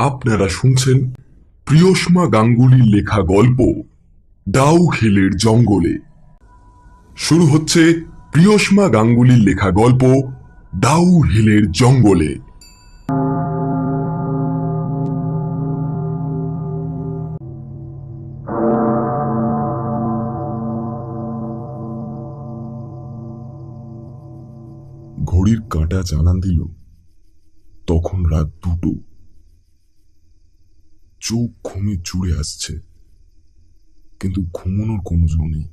আপনারা শুনছেন প্রিয়সমা গাঙ্গুলির লেখা গল্প ডাউ হিলের জঙ্গলে। শুরু হচ্ছে প্রিয়সমা গাঙ্গুলির লেখা গল্প ডাউ হিলের জঙ্গলে। ঘড়ির কাঁটা জানান দিল তখন রাত 2টো। চোখ ঘুমে জুড়ে আসছে, কিন্তু ঘুমানোর কোনো জো নেই।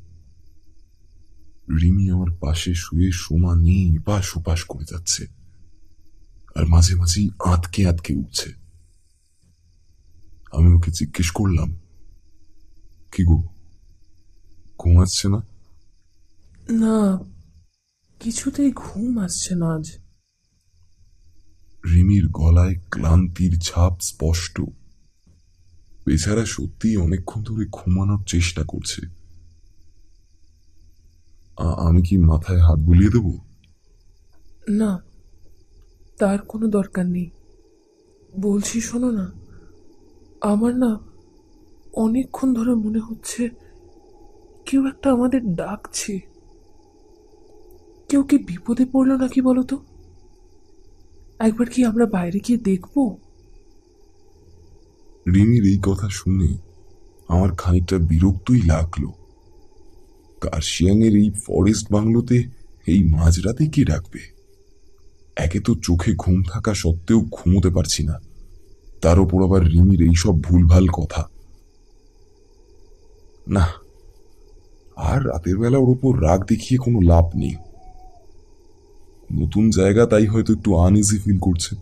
রিমি আমার পাশে শুয়ে সমানে এপাশ ওপাশ করে যাচ্ছে, আর মাঝে মাঝেই আঁতকে আঁতকে উঠছে। আমি ওকে জিজ্ঞেস করলাম, কি গো, ঘুমাচ্ছে না? না, কিছুতেই ঘুম আসছে না আজ। রিমির গলায় ক্লান্তির ছাপ স্পষ্ট। বেচারা সত্যি অনেকক্ষণ ধরে ঘুমানোর চেষ্টা করছে। আমি কি মাথায় হাত বুলিয়ে দেব? না, তার কোনো দরকার নেই। বলছি শোনো না, আমার না অনেকক্ষণ ধরে মনে হচ্ছে কেউ একটা আমাদের ডাকছে। কেউ কি বিপদে পড়লো নাকি বলো তো? একবার কি আমরা বাইরে গিয়ে দেখবো? রিমির এই কথা শুনে আমার খানিকটা বিরক্তই লাগলো। কার্শিয়াংয়ের এই ফরেস্ট বাংলোতে এই মাঝরাতে কে ডাকবে? একে তো চোখে ঘুম থাকা সত্ত্বেও ঘুমোতে পারছি না, তার উপর আবার রিমির এইসব ভুলভাল কথা। না, আর রাতের বেলা ওর উপর রাগ দেখিয়ে কোনো লাভ নেই। নতুন জায়গা, তাই হয়তো একটু আনইজি ফিল করছে।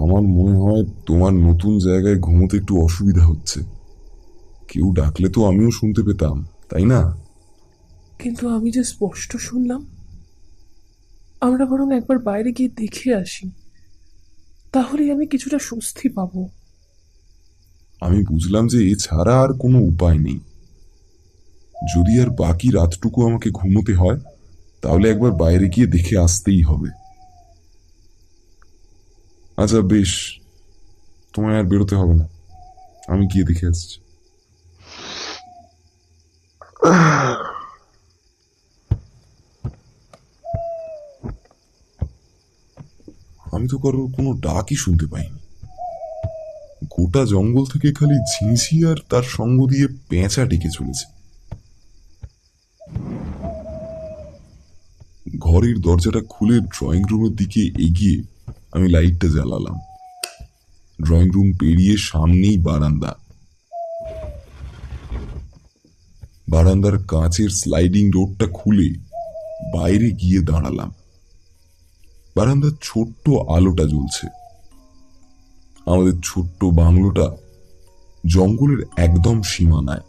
আমার মনে হয় তোমার নতুন জায়গায় ঘুমোতে একটু অসুবিধা হচ্ছে। কেউ ডাকলে তো আমিও শুনতে পেতাম, তাই না? কিন্তু আমি যে স্পষ্ট শুনলাম। আমরা বরং একবার বাইরে গিয়ে দেখে আসি, তাহলেই আমি কিছুটা স্বস্তি পাবো। আমি বুঝলাম যে এছাড়া আর কোনো উপায় নেই। যদি আর বাকি রাতটুকু আমাকে ঘুমোতে হয়, তাহলে একবার বাইরে গিয়ে দেখে আসতেই হবে। আচ্ছা বেশ, তোমায় আর বেরোতে হবে না, আমি গিয়ে দেখে আসছি। আমি তো কারোর কোনো ডাকই শুনতে পাইনি। গোটা জঙ্গল থেকে খালি ঝিঁঝি আর তার সঙ্গ দিয়ে পেঁচা ডেকে চলেছে। ঘরের দরজাটা খুলে ড্রয়িং রুমের দিকে এগিয়ে আমি লাইটটা জ্বালালাম। ড্রয়িং রুম পেরিয়ে সামনেই বারান্দা। বারান্দার কাঁচের স্লাইডিং ডোরটা খুলে বাইরে গিয়ে দাঁড়ালাম। বারান্দার ছোট্ট আলোটা জ্বলছে। আমাদের ছোট্ট বাংলোটা জঙ্গলের একদম সীমানায়।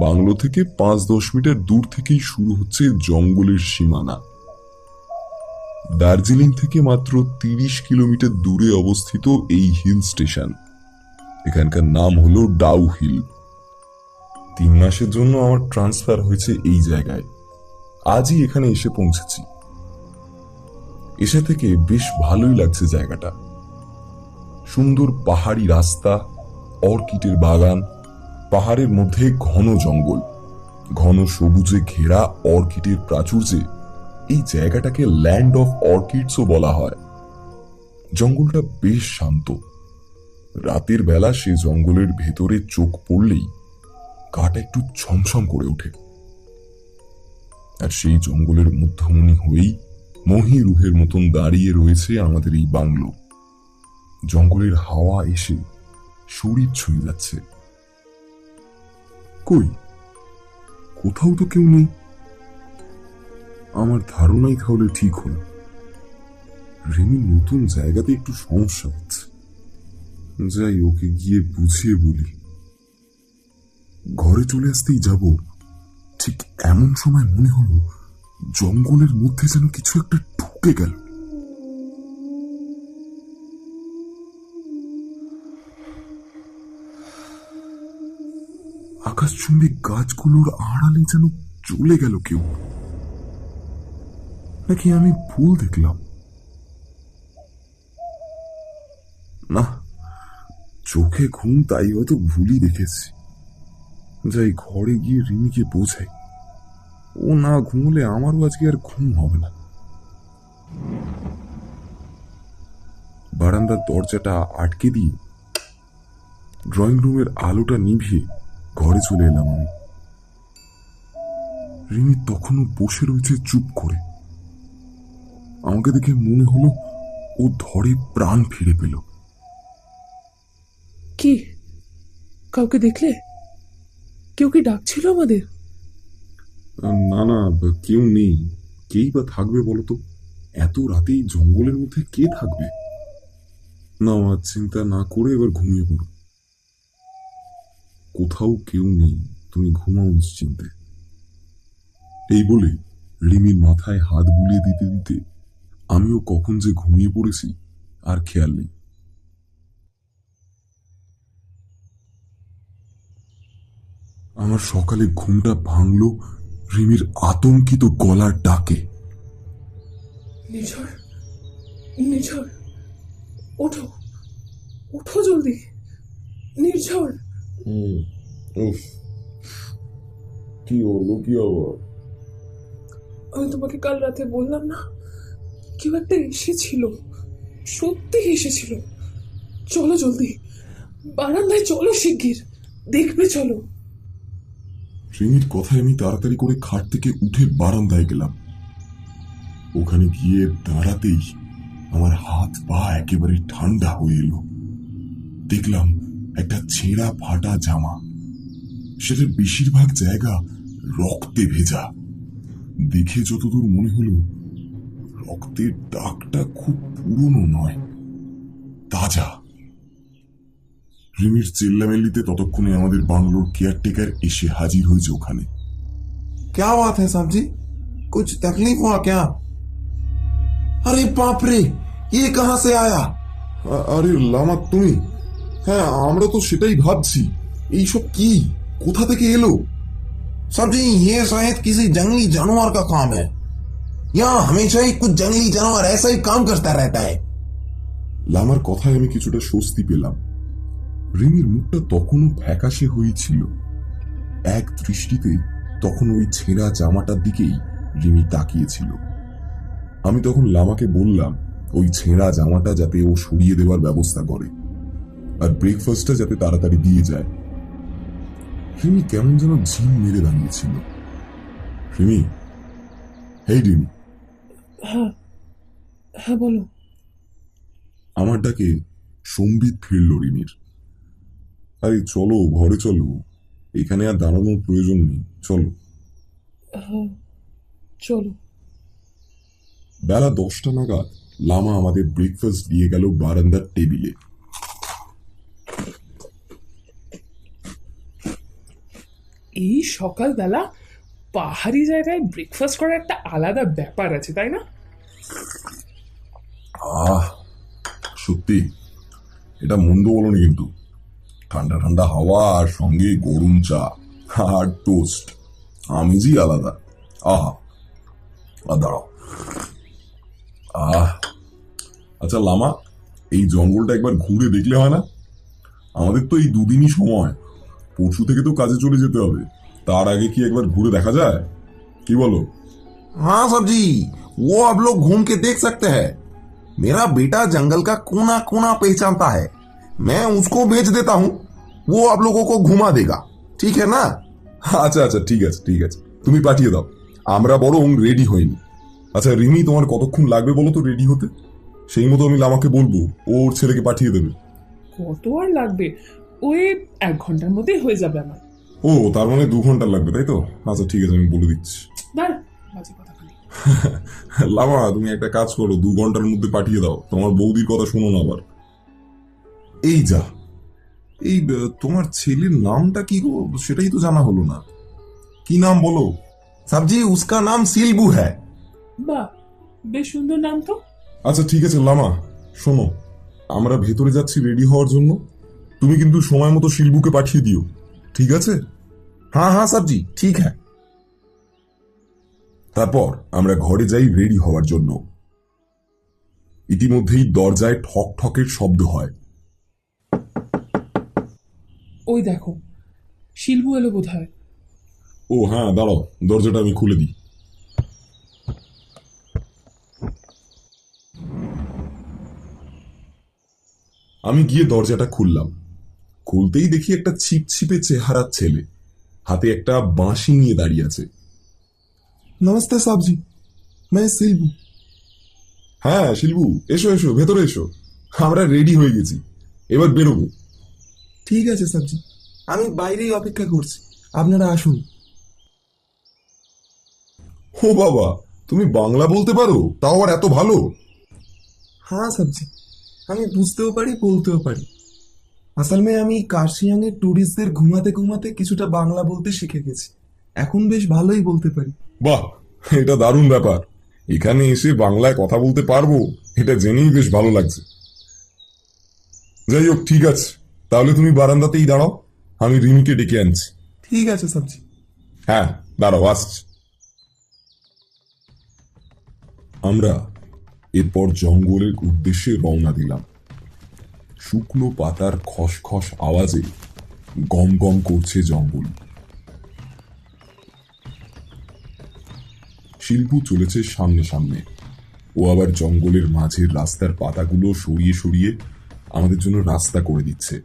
বাংলো থেকে 5-10 মিটার দূর থেকেই শুরু হচ্ছে জঙ্গলের সীমানা। দার্জিলিং থেকে মাত্র 30 কিলোমিটার দূরে অবস্থিত এই হিল স্টেশন। এখানকার নাম হলো ডাউ হিল। 3 মাসের জন্য আমার ট্রান্সফার হয়েছে এই জায়গায়। আজই এখানে এসে পৌঁছেছি। এসে থেকে বেশ ভালোই লাগছে জায়গাটা। সুন্দর পাহাড়ি রাস্তা, অর্কিডের বাগান, পাহাড়ের মধ্যে ঘন জঙ্গল, ঘন সবুজে ঘেরা অর্কিডের প্রাচুর্যে এই জায়গাটাকে ল্যান্ড অফ অর্কিডসও বলা হয়। জঙ্গলটা বেশ শান্ত। রাতের বেলা সে জঙ্গলের ভেতরে চোখ পড়লেই গাটা একটু ছমছম করে ওঠে। আর সেই জঙ্গলের মধ্যমণি হয়েই মহিরুহের মতন দাঁড়িয়ে রয়েছে আমাদের এই বাংলো। জঙ্গলের হাওয়া এসে শরীর ছুঁয়ে যাচ্ছে। কই, কোথাও তো কেউ নেই। আমার ধারণাই তাহলে ঠিক হলো, রিমি নতুন জায়গাতে একটু সমস্যা হচ্ছে। যাই, ওকে গিয়ে বুঝিয়ে বলি। ঘরে চলে আসতেই যাব, ঠিক এমন সময় মনে হলো জঙ্গলের মধ্যে যেন কিছু একটা ঢুকে গেল। আকাশচুম্বী গাছগুলোর আড়ালে যেন চলে গেল কেউ, নাকি আমি ভুল দেখলাম? না, চোখে ঘুম তাই হয়তো ভুলই দেখেছি। যাই ঘরে গিয়ে রিমিকে বোঝাই, ও না ঘুমলে আমারও আজকে আর ঘুম হবে না। বারান্দার দরজাটা আটকে দিয়ে ড্রয়িং রুমের আলোটা নিভিয়ে ঘরে চলে এলাম আমি। রিমি তখনও বসে রয়েছে চুপ করে। আমাকে দেখে মনে হলো ও ধরে প্রাণ ফিরে পেল। কি, কাউকে দেখলে? কেউ কি ডাকছিল আমাদের? না না, কেউ নেই। কেই বা থাকবে বলতো? এত রাতেই জঙ্গলের মধ্যে কে থাকবে? না, আর চিন্তা না করে এবার ঘুমিয়ে পড়ো। কোথাও কেউ নেই, তুমি ঘুমাও নিশ্চিন্তে। এই বলে রিমির মাথায় হাত বুলিয়ে দিতে দিতে আমিও কখন যে ঘুমিয়ে পড়েছি আর খেয়াল নেই। আমার সকালে ঘুমটা ভাঙল রিমির আতঙ্কিত গলার ডাকে। নিঝড়, নিঝড়, ওঠো, ওঠো জলদি, নির্ঝর। উফ, কি হলো? কি আবার? আমি তোমাকে কাল রাতে বললাম না, কেউ একটা এসেছিল, সত্যি এসেছিল। চলো জলদি, বারান্দায় চলো, শিগগির দেখবে, চলো। রিমির কথায় আমি তাড়াতাড়ি করে খাট থেকে উঠে বারান্দায় গেলাম। ওখানে গিয়ে দাঁড়াতেই আমার হাত পা একেবারে ঠান্ডা হয়ে এলো। দেখলাম একটা ছেঁড়া ফাটা জামা, সেটার বেশিরভাগ জায়গা রক্তে ভেজা। দেখে যতদূর মনে হলো রক্তের দাগটা খুব পুরনো নয়, তাজা। রিমির চিল্লামিল্লিতে ততক্ষণে আমাদের বাংলোর কেয়ারটেকার এসে হাজির হয়েছে ওখানে। क्या बात है साहब जी, कुछ तकलीफ हुआ क्या? अरे बाप रे, ये कहां से आया? আরে লামা, তুমি? হ্যাঁ, আমরা তো সেটাই ভাবছি। এইসব কি, কোথা থেকে এলো? साहब जी, ये शायद किसी जंगली जानवर का काम है। यहाँ हमेशा ही कुछ जंगली जानवर ऐसा ही काम करता रहता है। লামার কথায় আমি কিছুটা স্বস্তি পেলাম। রিমির মুখটা তখনও ফ্যাকাশে হয়েছিল। এক দৃষ্টিতেই তখন ওই ছেঁড়া জামাটার দিকেই রিমি তাকিয়েছিল। আমি তখন লামাকে বললাম ওই ছেঁড়া জামাটা যাতে ও সরিয়ে দেওয়ার ব্যবস্থা করে, আর ব্রেকফাস্টটা যাতে তাড়াতাড়ি দিয়ে যায়। রিমি কেমন যেন ঝিম মেরে দাঁড়িয়েছিল। রিমি, হেই রিমি। হ্যাঁ, হ্যাঁ, বলো। আমার ডাকে সম্বিত ফিরল রিমির। আরে চলো, ঘরে চলো, এখানে আর দাঁড়ানোর প্রয়োজন নেই, চলো। হ্যাঁ, চলো। বেলা 10টা নাগাদ লামা আমাদের ব্রেকফাস্ট দিয়ে গেল বারান্দার টেবিলে। এই সকালবেলা পাহাড়ি জায়গায় ব্রেকফাস্ট করার একটা আলাদা ব্যাপার আছে, তাই না? আহ, সত্যি এটা মন্দ বলনি কিন্তু। ঠান্ডা ঠান্ডা হাওয়া আর সঙ্গে গরম চা আর টোস্ট, আমেজই আলাদা। আহা, আর দাঁড়াও। আচ্ছা লামা, এই জঙ্গলটা একবার ঘুরে দেখলে হয় না? আমাদের তো এই দুদিনই সময়, পরশু থেকে তো কাজে চলে যেতে হবে। তার আগে কি একবার ঘুরে দেখা যায়? কি বলো? हाँ साहब जी, वो आप लोग घूम के देख सकते हैं। मेरा बेटा जंगल का कोना कोना पहचानता है। मैं उसको भेज देता हूँ, वो आप लोगों को घुमा देगा, ठीक है ना? আচ্ছা আচ্ছা, ঠিক আছে ঠিক আছে, তুমি পাঠিয়ে দাও, আমরা বরং রেডি হইনি। আচ্ছা রিমি, তোমার কতক্ষণ লাগবে বলো তো রেডি হতে? সেই মতো আমি লামাকে বলবো, ওর ছেলেকে পাঠিয়ে দেবে। কত আর লাগবে? ওই 1 ঘন্টার মধ্যেই হয়ে যাবে আমার। ও, তার মানে 2 ঘন্টা লাগবে, তাই তো? আচ্ছা ঠিক আছে, আমি বলে দিচ্ছি। দাঁড়া, বাজে কথা খালি। লামা, তুমি একটা কাজ করো, 2 ঘন্টার মধ্যে পাঠিয়ে দাও। তোমার বৌদির কথা শোনো না আবার। এই যা, এই তোমার ছেলের নামটা কি গো? সেটাই তো জানা হলো না। কি নাম বলো? साहब जी, उसका नाम सिल्बू है। বাহ, বেশ সুন্দর নাম তো। আচ্ছা ঠিক আছে লামা, শোনো, আমরা ভেতরে যাচ্ছি রেডি হওয়ার জন্য। তুমি কিন্তু সময় মতো শিলবুকে পাঠিয়ে দিও, ঠিক আছে? हाँ हाँ साहब जी, ठीक है। তারপর আমরা ঘরে যাই রেডি হওয়ার জন্য। ইতিমধ্যেই দরজায় ঠক ঠকের শব্দ হয়। ওই দেখো, শিলবু এলো বোধ হয়। ও হ্যাঁ, দাঁড়াও, দরজাটা আমি খুলে দিই। আমি গিয়ে দরজাটা খুললাম। খুলতেই দেখি একটা ছিপছিপে চেহারার ছেলে হাতে একটা বাঁশি নিয়ে দাঁড়িয়ে আছে। নমস্তে সাবজি, मैं শিলবু। হ্যাঁ শিলবু, এসো এসো, ভেতরে এসো, আমরা রেডি হয়ে গেছি, এবার বেরোবো। ঠিক আছে সাবজি, আমি বাইরেই অপেক্ষা করছি, আপনারা আসুন। ও বাবা, তুমি বাংলা বলতে পারো, তাও আর এত ভালো? হ্যাঁ সবজি, আমি বুঝতেও পারি বলতেও পারি। আসল মে আমি কার্শিয়াংয়ের ট্যুরিস্টদের ঘুমাতে ঘুমাতে কিছুটা বাংলা বলতে শিখে গেছি, এখন বেশ ভালোই বলতে পারি। বাহ, এটা দারুণ ব্যাপার। এখানে এসে বাংলায় কথা বলতে পারবো, এটা জেনেই বেশ ভালো লাগছে। যাই হোক, ঠিক আছে, তাহলে তুমি বারান্দাতেই দাঁড়াও, আমি রিমিকে ডেকে আনছি। ঠিক আছে সবজি। হ্যাঁ, দাঁড়াও, আসছি। আমরা এরপর জঙ্গলের উদ্দেশ্যে রওনা দিলাম। শুকনো পাতার খসখস আওয়াজে গম গম করছে জঙ্গল। শিল্পু চলেছে সামনে সামনে, ও আবার জঙ্গলের মাঝের রাস্তার পাতাগুলো সরিয়ে সরিয়ে আমাদের জন্য রাস্তা করে দিচ্ছে।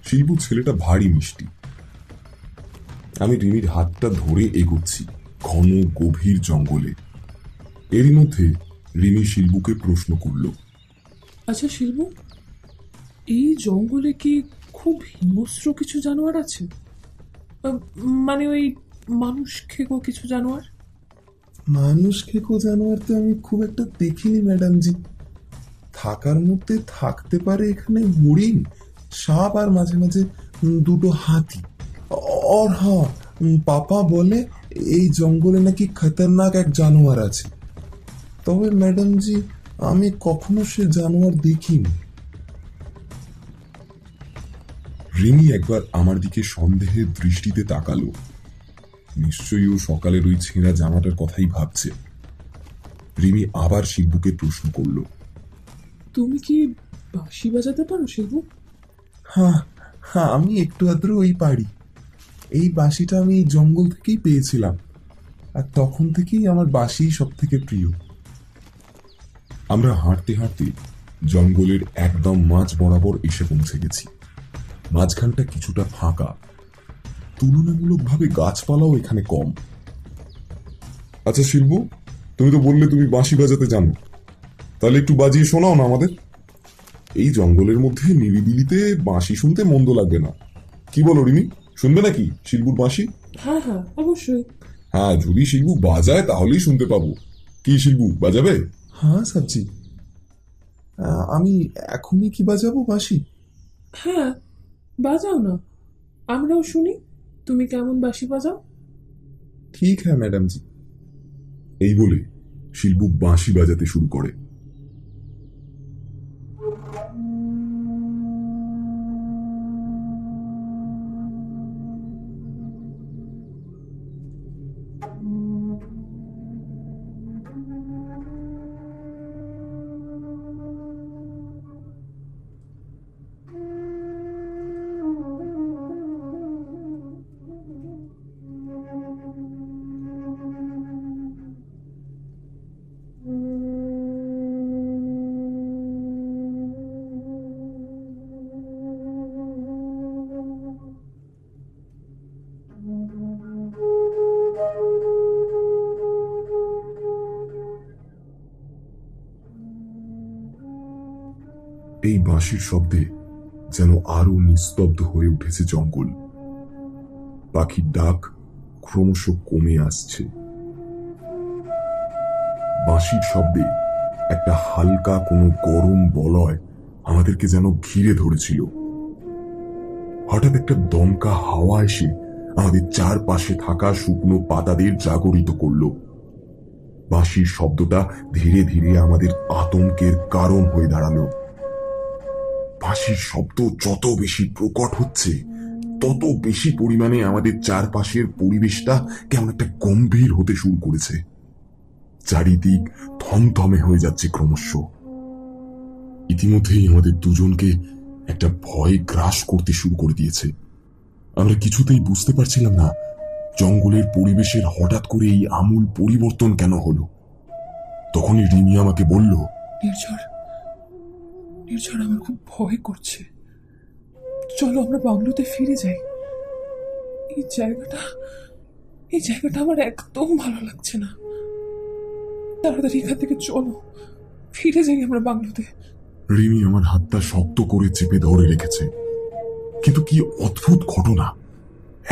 শিল্পু ছেলেটা ভারী মিষ্টি। আমি রিমির হাতটা ধরে এগোচ্ছি ঘন গভীর জঙ্গলে। এরই মধ্যে রিমি শিল্পুকে প্রশ্ন করল, আচ্ছা শিলবু, এই জঙ্গলে কি খুব হিংস্র কিছু জানোয়ার আছে? আহ, মানে ওই মানুষ খেকো কিছু জানোয়ার? মানুষ খেকো জানোয়ার তো আমি খুব একটা দেখিনি ম্যাডাম জি। থাকার মধ্যে থাকতে পারে এখানে হরিণ, সাপ আর মাঝে মাঝে দুটো হাতি। আর হ্যাঁ, পাপা বলে এই জঙ্গলে নাকি খতরনাক এক জানোয়ার আছে। তবে ম্যাডাম জি, আমি কখনো সে জানোয়ার দেখিনি। রিমি একবার আমার দিকে সন্দেহের দৃষ্টিতে তাকালো। নিশ্চয়ই ও সকালের ওই ছেঁড়া জামাটার কথাই ভাবছে। রিমি আবার শিল্পুকে প্রশ্ন করল, তুমি কি বাঁশি বাজাতে পারো শিলবু? হ্যাঁ হ্যাঁ, আমি একটু আধটু ওই পারি। এই বাঁশিটা আমি এই জঙ্গল থেকেই পেয়েছিলাম, আর তখন থেকেই আমার বাঁশি সব থেকে প্রিয়। আমরা হাঁটতে হাঁটতে জঙ্গলের একদম মাঝ বরাবর এসে পৌঁছে গেছি। মাঝখানটা কিছুটা ফাঁকা, তুলনামূলকভাবে গাছপালাও এখানে কম। আচ্ছা শিল্পু, তুমি তো বললে তুমি বাঁশি বাজাতে জানো, তাহলে একটু বাজিয়ে শোনাও না আমাদের। এই জঙ্গলের মধ্যে নিরিবিলিতে বাঁশি শুনতে মন্দ লাগবে না, কি বলো রিমি? শুনবে নাকি শিল্পুর বাঁশি? হ্যাঁ হ্যাঁ, অবশ্যই। হ্যাঁ, যদি শিল্পু বাজায় তাহলেই শুনতে পাবো। কি শিল্পু, বাজাবে? হ্যাঁ সবজি, আমি এখনই কি বাজাবো বাঁশি? হ্যাঁ, বাজাও না, আমরাও শুনি তুমি কেমন বাঁশি বাজাও। ঠিক হ্যাঁ ম্যাডাম জি। এই বলে শিল্পু বাঁশি বাজাতে শুরু করে। এই বাঁশির শব্দে যেন আরো নিস্তব্ধ হয়ে উঠেছে জঙ্গল। পাখির ডাক ক্রমশ কমে আসছে। বাঁশির শব্দে একটা হালকা কোনো গরম বলয় আমাদেরকে যেন ঘিরে ধরেছিল। হঠাৎ একটা দমকা হাওয়া এসে আমাদের চারপাশে থাকা শুকনো পাতাদের জাগরিত করলো। বাঁশির শব্দটা ধীরে ধীরে আমাদের আতঙ্কের কারণ হয়ে দাঁড়ালো। বাঁশির শব্দ যত বেশি প্রকট হচ্ছে, তত বেশি পরিমাণে আমাদের চারপাশের পরিবেশটা কেমন একটা গম্ভীর হতে শুরু করেছে। চারিদিক থমথমে হয়ে যাচ্ছে ক্রমশ। ইতিমধ্যেই আমাদের দুজনকে একটা ভয় গ্রাস করতে শুরু করে দিয়েছে। আমরা কিছুতেই বুঝতে পারছিলাম না জঙ্গলের পরিবেশের হঠাৎ করে এই আমূল পরিবর্তন কেন হলো। তখনই রিমি আমাকে বলল, নির্ঝর, নির্ঝর, আমার খুব ভয় করছে। চলো আমরা বাংলোতে ফিরে যাই। এই জায়গাটা এই জায়গাটা আমার একদম ভালো লাগছে না। তাড়াতাড়ি এখান থেকে চলো, ফিরে যাই আমরা বাংলোতে। রিমি আমার হাতটা শক্ত করে চেপে ধরে রেখেছে। কিন্তু কি অদ্ভুত ঘটনা,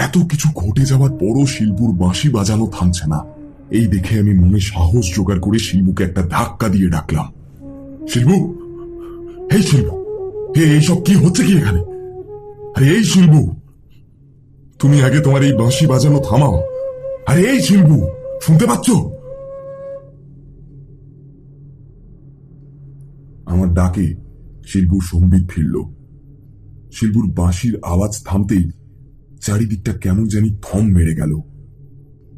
এত কিছু ঘটে যাওয়ার পরও শিলবুর বাঁশি বাজানো থামছে না। এই দেখে আমি মনে সাহস জোগাড় করে শিলবুকে একটা ধাক্কা দিয়ে ডাকলাম, শিলবু, এই শিলবু, এইসব কি হচ্ছে কি এখানে? আরে এই শিলবু, তুমি আগে তোমার এই বাঁশি বাজানো থামাও। আরে এই শিলবু, শুনতে পাচ্ছ? আমার ডাকে শিলবুর সম্বিত ফিরল। শিলবুর বাঁশির আওয়াজ থামতেই চারিদিকটা কেমন জানি থম মেরে গেল।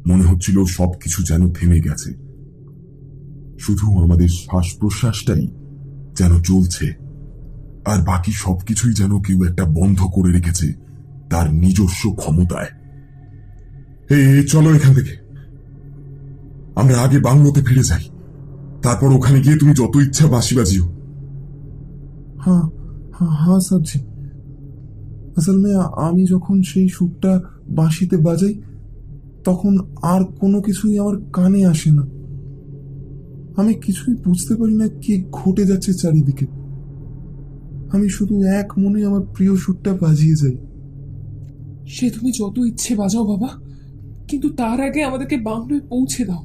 মনে হচ্ছিল সবকিছু যেন থেমে গেছে, শুধু আমাদের শ্বাস প্রশ্বাসটাই যেন চলছে, আর বাকি সবকিছুই যেন কেউ একটা বন্ধ করে রেখেছে তার নিজস্ব ক্ষমতায়। চলো এখান থেকে, আমরা আগে বাংলোতে ফিরে যাই, তারপর ওখানে গিয়ে তুমি যত ইচ্ছা বাঁশি বাজিও। हाँ हाँ हाँ সাবজি, আসল মে আমি যখন সেই সুরটা বাঁশিতে বাজাই তখন আর কোনো কিছুই আমার কানে আসে না। আমি কিছুই বুঝতে পারি না কি ঘটে যাচ্ছে চারিদিকে। আমি শুধু এক মনে আমার প্রিয় সুরটা বাজিয়ে যাই। সে তুমি যত ইচ্ছে বাজাও বাবা, কিন্তু তার আগে আমাদেরকে বাংলোয় পৌঁছে দাও।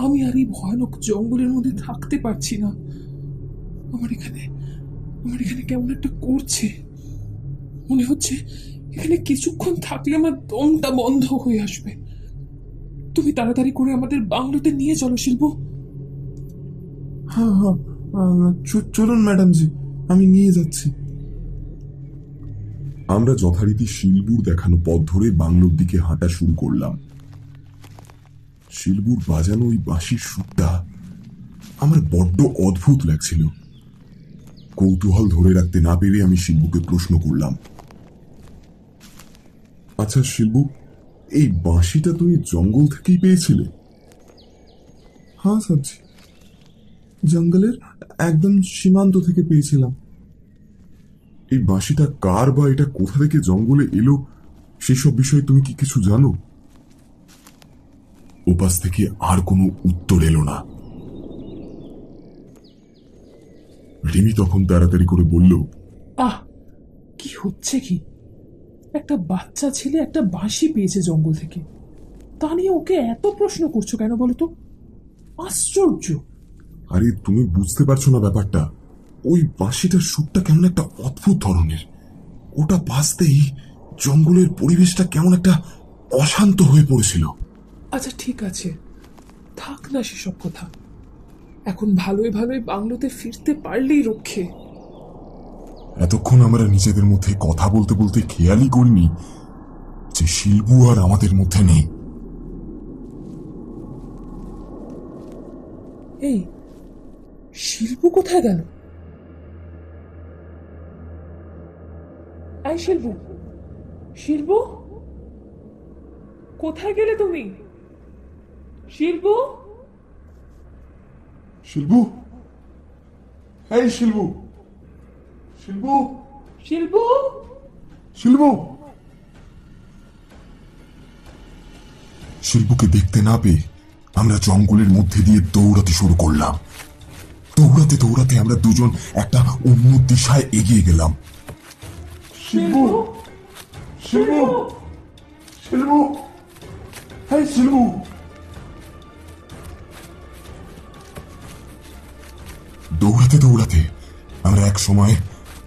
আমি আর এই ভয়ানক জঙ্গলের মধ্যে থাকতে পারছি না। আমার এখানে কেমন একটা করছে। মনে হচ্ছে এখানে কিছুক্ষণ থাকলে আমার দমটা বন্ধ হয়ে আসবে। তুমি তাড়াতাড়ি করে আমাদের বাংলোতে নিয়ে চলো শিল্প। হ্যাঁ হ্যাঁ, চলুন ম্যাডাম জি, আমি নিয়ে যাচ্ছি। আমরা যথারীতি শিলবুর দেখানো পথ ধরে বাংলোর দিকে হাঁটা শুরু করলাম। শিলবুর বাজানো ওই বাঁশির সুরটা আমার বড্ড অদ্ভুত লাগছিল। কৌতূহল ধরে রাখতে না পেরে আমি শিলবুকে প্রশ্ন করলাম, আচ্ছা শিলবু, এই বাঁশিটা তুমি জঙ্গল থেকেই পেয়েছিলে? হ্যাঁ সাবজি, জঙ্গলের একদম সীমান্ত থেকে পেয়েছিলাম। এই বাঁশিটা কার বা এটা কোথা থেকে জঙ্গলে এলো সেসব বিষয়ে তুমি কি কিছু জানো? ওপাশ থেকে আর কোনো উত্তর এলো না। রিমি তখন তাড়াতাড়ি করে বলল, আহ, কি হচ্ছে কি? একটা বাচ্চা ছেলে একটা বাঁশি পেয়েছে জঙ্গল থেকে, তা নিয়ে ওকে এত প্রশ্ন করছো কেন বলো তো? আশ্চর্য। আরে তুমি বুঝতে পারছো না ব্যাপারটা? ওই বাঁশিটার সুরটা কেমন একটা অদ্ভুত ধরনের। ওটা বাজতেই জঙ্গলের পরিবেশটা কেমন একটা অশান্ত হয়ে পড়েছিল। আচ্ছা ঠিক আছে, থাক না সেসব কথা। এখন ভালোই ভালোই বাংলোতে ফিরতে পারলেই রক্ষে। এতক্ষণ আমরা নিজেদের মধ্যে কথা বলতে বলতে খেয়ালই করিনি যে শিলবু আর আমাদের মধ্যে নেই। এই শিল্পু কোথায় গেল? এই শিল্পু, শিল্পু, কোথায় গেলে তুমি? শিল্পু, শিলবু, এই শিলবু, শিলবু, শিল্পু। শিলবু। শিলবুকে দেখতে না পেয়ে আমরা জঙ্গলের মধ্যে দিয়ে দৌড়াতে শুরু করলাম। দৌড়াতে দৌড়াতে আমরা দুজন একটা অন্য দিশায় এগিয়ে গেলাম। শিলবু, শিলবু, শিলবু, এই শিলবু। দৌড়াতে দৌড়াতে আমরা এক সময়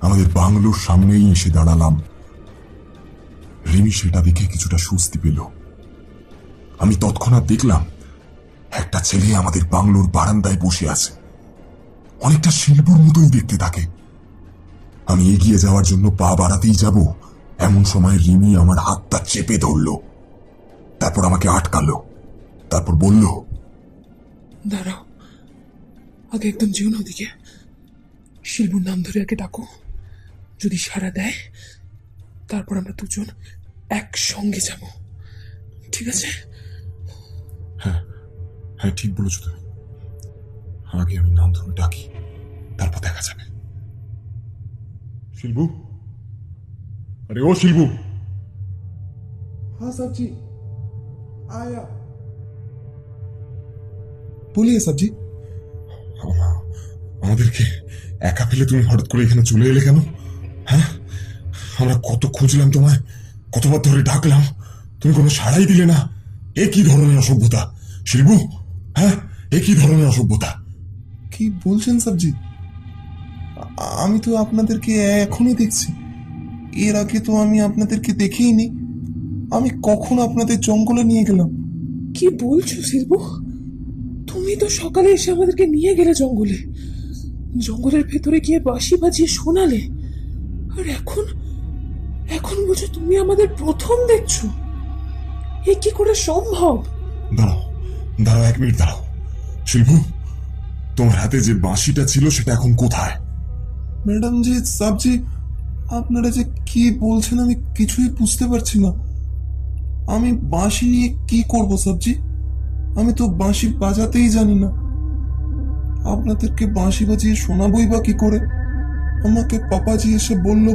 আমাদের বাংলোর সামনেই এসে দাঁড়ালাম। রিমি সেটা দেখে কিছুটা স্বস্তি পেল। আমি তৎক্ষণাৎ দেখলাম একটা ছেলে আমাদের বাংলোর বারান্দায় বসে আছে, অনেকটা শিল্পুর মতোই দেখতে থাকে। আমি এগিয়ে যাওয়ার জন্য পা বাড়াতেই যাব, এমন সময় রিমি আমার হাতটা চেপে ধরল, তারপর আমাকে আটকালো, তারপর বলল, দাঁড়াও, আগে একদম যেও না ওদিকে। শিল্পুর নাম ধরে আগে ডাকো, যদি সাড়া দেয় তারপর আমরা দুজন একসঙ্গে যাব, ঠিক আছে? হ্যাঁ, ঠিক বলেছো তুমি। আগে আমি নাম ধরে ডাকি, তারপর দেখা যাবে। শিলবু, আরে ও শিলবু। हाँ साहब जी, आया। बोलिए साहब जी। আমাদেরকে একা ফেলে তুমি হঠাৎ করে এখানে চলে এলে কেন? হ্যাঁ, আমরা কত খুঁজলাম তোমায়, কতবার ধরে ডাকলাম, তুমি কোনো সাড়াই দিলে না। এ কি ধরনের অসভ্যতা শিলবু? হ্যাঁ, এ কি ধরনের অসভ্যতা? কি বলছেন সাবজি? আমি তো আপনাদেরকে এখনই দেখছি, এর আগে তো আমি আপনাদেরকে দেখিনি। আমি কখন আপনাদের জঙ্গলে নিয়ে গেলাম? কি বলছো শিল্পু? তুমি তো সকালে এসে আমাদেরকে নিয়ে গেলে জঙ্গলে, জঙ্গলের ভেতরে গিয়ে বাঁশি বাজিয়ে শোনালে, আর এখন এখন বলছো তুমি আমাদের প্রথম দেখছো? এ কি করে সম্ভব? দাঁড়াও দাঁড়াও, 1 মিনিট দাঁড়াও। শিলবু, তোমার হাতে যে বাঁশিটা ছিল সেটা এখন কোথায়? ম্যাডাম জি, সাবজি, আপনারা যে কি বলছেন আমি কিছুই বুঝতে পারছি না। আমি বাঁশি নিয়ে কি করব সাবজি? আমি তো বাঁশি বাজাতেই জানি না। আপনাদেরকে বাঁশি বাজিয়ে শোনাবই বা কি করে? আমাকে পাপাজি এসে বলল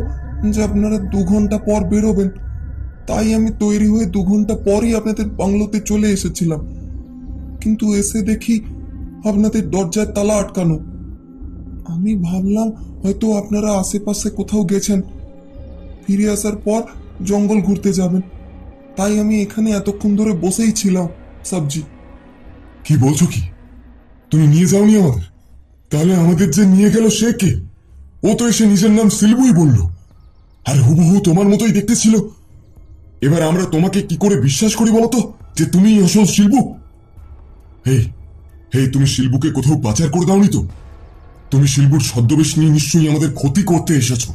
যে আপনারা 2 ঘন্টা পর বেরোবেন, তাই আমি তৈরি হয়ে 2 ঘন্টা পরই আপনাদের বাংলোতে চলে এসেছিলাম। কিন্তু এসে দেখি আপনাদের দরজায় তালা আটকানো। আমি ভাবলাম হয়তো আপনারা আশেপাশে কোথাও গেছেন, ফিরে আসার পর জঙ্গল ঘুরতে যাবেন, তাই আমি এখানে এতক্ষণ ধরে বসেই ছিলাম সাবজি। কি বলছো কি? তুমি নিয়ে যাওনি আমাদের? তাহলে আমাদের যে নিয়ে গেল সে কে? ও তো এসে নিজের নাম শিলবুই বলল, আর হুবহু তোমার মতোই দেখতে ছিল। এবার আমরা তোমাকে কি করে বিশ্বাস করি বলতো যে তুমি আসল শিলবু? এই এই, তুমি শিলবুকে কোথাও পাচার করে দাওনি তো? তুমি শিলবুর ছদ্মবেশ নিয়ে নিশ্চয়ই আমাদের ক্ষতি করতে এসেছো।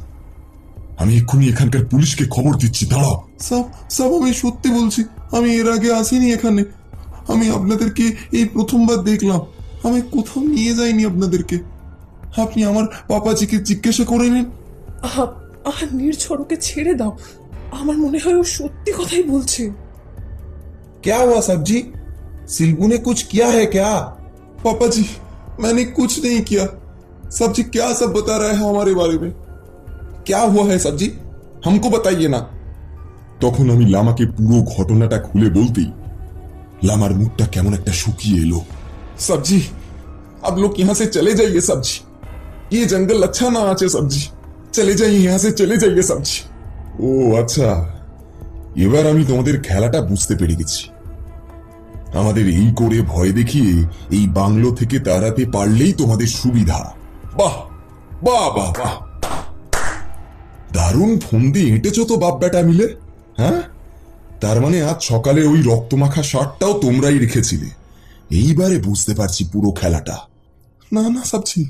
আমি এক্ষুনি এখানকার পুলিশকে খবর দিচ্ছি, দাঁড়াও। সব সব আমি সত্যি বলছি, আমি এর আগে আসিনি এখানে। আমি আপনাদেরকে এই প্রথমবার দেখলাম। আমি কোথাও নিয়ে যাইনি আপনাদেরকে। আপনি আমার পাপাজিকে জিজ্ঞাসা করে নিন। নির্ঝরকে ছেড়ে দাও, আমার মনে হয় ও সত্যি কথাই বলছে। क्या हुआ साहब जी? सिल्बू ने कुछ किया है क्या? पापा जी, मैंने कुछ नहीं किया। साहब जी क्या सब बता रहे हैं हमारे बारे में? क्या हुआ है साहब जी, हमको बताइए ना। তখন আমি লামাকে পুরো ঘটনাটা খুলে বলতেই লামার মুখটা কেমন একটা শুকিয়ে এলো। साहब जी, अब लोग यहाँ से चले जाइए साहब जी। ये जंगल अच्छा ना आचे साहब जी। चले जाइए यहाँ से, चले जाइए साहब जी। ও আচ্ছা, এবার আমি তোমাদের খেলাটা বুঝতে পেরে গেছি। আমাদের এই করে ভয় দেখিয়ে এই বাংলো থেকে তাড়াতে পারলেই তোমাদের সুবিধা। বাহ বাহ বাহ বাহ, দারুণ ফন্দি এঁটেছো তো বাপ বেটা মিলে। হ্যাঁ, তার মানে আজ সকালে ওই রক্তমাখা শার্টটাও তোমরাই রেখেছিলে। এইবারে বুঝতে পারছি পুরো খেলাটা। না না সাবজি,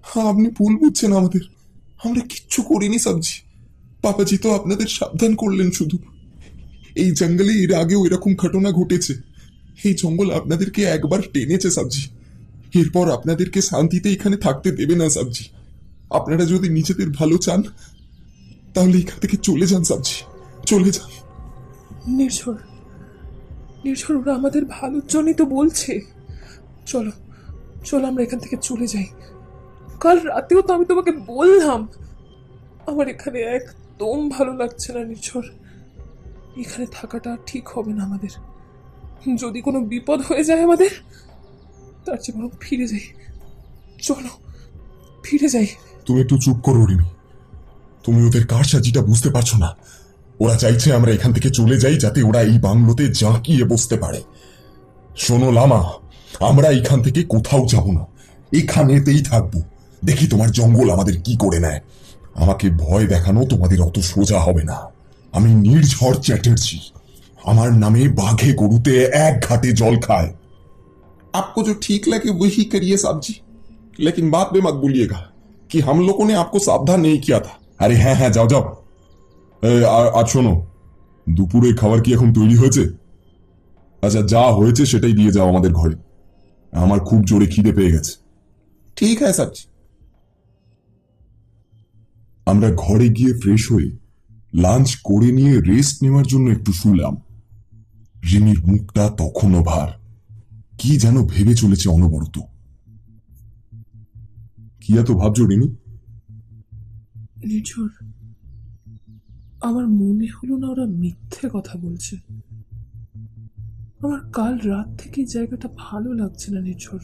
হ্যাঁ আপনি ভুল বুঝছেন আমাদের। আমরা কিচ্ছু করিনি সাবজি। পাপাজি তো আপনাদের সাবধান করলেন শুধু। এই জঙ্গলে এর আগেও এরকম ঘটনা ঘটেছে। এই জঙ্গল আপনাদেরকে একবার টেনেছে সাবজি, এরপর আপনাদেরকে শান্তিতে এখানে থাকতে দেবে না সাবজি। আপনারা যদি নিজেদের ভালো চান তাহলে এখান থেকে চলে যান সাবজি, চলে যান। নির্ঝর, নির্ঝর, ওরা আমাদের ভালোর জন্যই তো বলছে। চলো চলো, আমরা এখান থেকে চলে যাই। কাল রাতেও তো আমি তোমাকে বললাম আমার এখানে একদম ভালো লাগছে না নির্ঝর। এখানে থাকাটা ঠিক হবে না আমাদের। যদি কোনো বিপদ হয়ে যায় আমাদের, তার চেয়ে বরং ফিরে যাই। চলো ফিরে যাই। তুমি একটু চুপ করো রিমি, তুমি ওদের কারসাজিটা বুঝতে পারছো না। ওরা চাইছে আমরা এখান থেকে চলে যাই যাতে ওরা এই বাংলোতে জাঁকিয়ে বসতে পারে। শোনো লামা, আমরা এখান থেকে কোথাও যাব না, এখানেতেই থাকবো। দেখি তোমার জঙ্গল আমাদের কি করে নেয়। আমাকে ভয় দেখানো তোমাদের অত সোজা হবে না। আমি নির্ঝর চ্যাটার্জি, আমার নামে বাঘে গরুতে এক ঘাটে জল খায়। आपको जो ठीक लगे वही करिए साहब जी, लेकिन बात में मत भूलिएगा कि हम लोगों ने आपको सावधान नहीं किया था। আরে হ্যাঁ হ্যাঁ, যাও যাও। আর শোনো, দুপুরে খাবার কি এখন তৈরি হয়েছে? আচ্ছা, যা হয়েছে সেটাই দিয়ে যাও আমাদের ঘরে। আমার খুব জোরে খিদে পেয়ে গেছে। ठीक है साहब जी। আমরা ঘরে গিয়ে ফ্রেশ হয়ে লাঞ্চ করে নিয়ে রেস্ট নেওয়ার জন্য একটু শুলাম। রিমির মুখটা তখনও ভার, কি যেন ভেবে চলেছে অনবরত। কি এত ভাবছো রিমি? নির্ঝর, আমার মনে হলো না ওরা মিথ্যে কথা বলছে। আমার কাল রাত থেকে এই জায়গাটা ভালো লাগছে না নির্ঝর,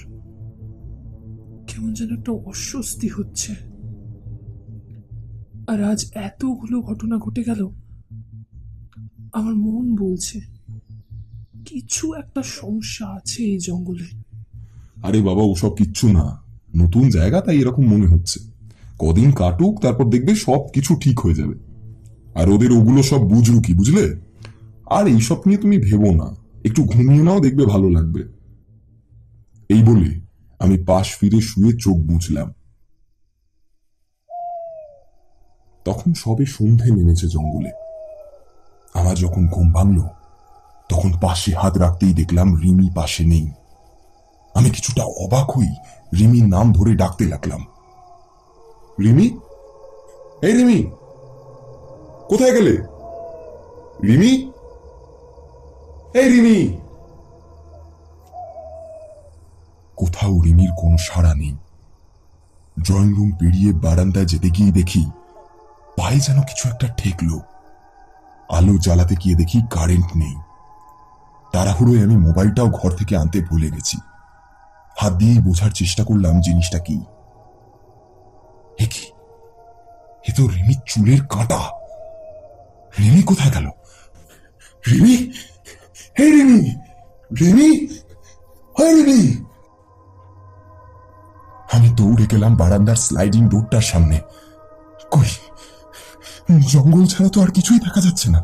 কেমন যেন একটা অস্বস্তি হচ্ছে। আর আজ এতগুলো ঘটনা ঘটে গেল, আমার মন বলছে কিছু একটা সমস্যা আছে এই জঙ্গলে। আরে বাবা, ওসব কিচ্ছু না, নতুন জায়গা তাই এরকম মনে হচ্ছে। কদিন কাটুক, তারপর দেখবে সব কিছু ঠিক হয়ে যাবে। আর ওদের ওগুলো সব বুঝরুকি, বুঝলে? আর এইসব নিয়ে তুমি ভেবো না, একটু ঘুমিয়ে নাও, দেখবে ভালো লাগবে। এই বলে আমি পাশ ফিরে শুয়ে চোখ বুঝলাম। তখন সবে সন্ধে নেমেছে জঙ্গলে। আমার যখন ঘুম ভাঙল, তখন পাশে হাত রাখতেই দেখলাম রিমি পাশে নেই। আমি কিছুটা অবাক হই রিমির নাম ধরে ডাকতে লাগলাম, রিমি, এই রিমি, কোথায় গেলে? রিমি, এই রিমি। কোথাও রিমির কোনো সাড়া নেই। ড্রয়িং রুম পেরিয়ে বারান্দায় যেতে গিয়ে দেখি পায়ে যেন কিছু একটা ঠেকলো। আলো জ্বালাতে গিয়ে দেখি কারেন্ট নেই। তাড়াহুড়োয় আমি মোবাইলটাও ঘর থেকে আনতে ভুলে গেছি। হাত দিয়েই বোঝার চেষ্টা করলাম জিনিসটা কি। এ তো রিমির চুলের কাঁটা। রিমি কোথায় গেল? রিমি, হে রিমি, রিমি, হ্যাঁ রিমি। আমি দৌড়ে গেলাম বারান্দার স্লাইডিং ডোরটার সামনে। কই, জঙ্গল ছাড়া তো আর কিছুই দেখা যাচ্ছে না।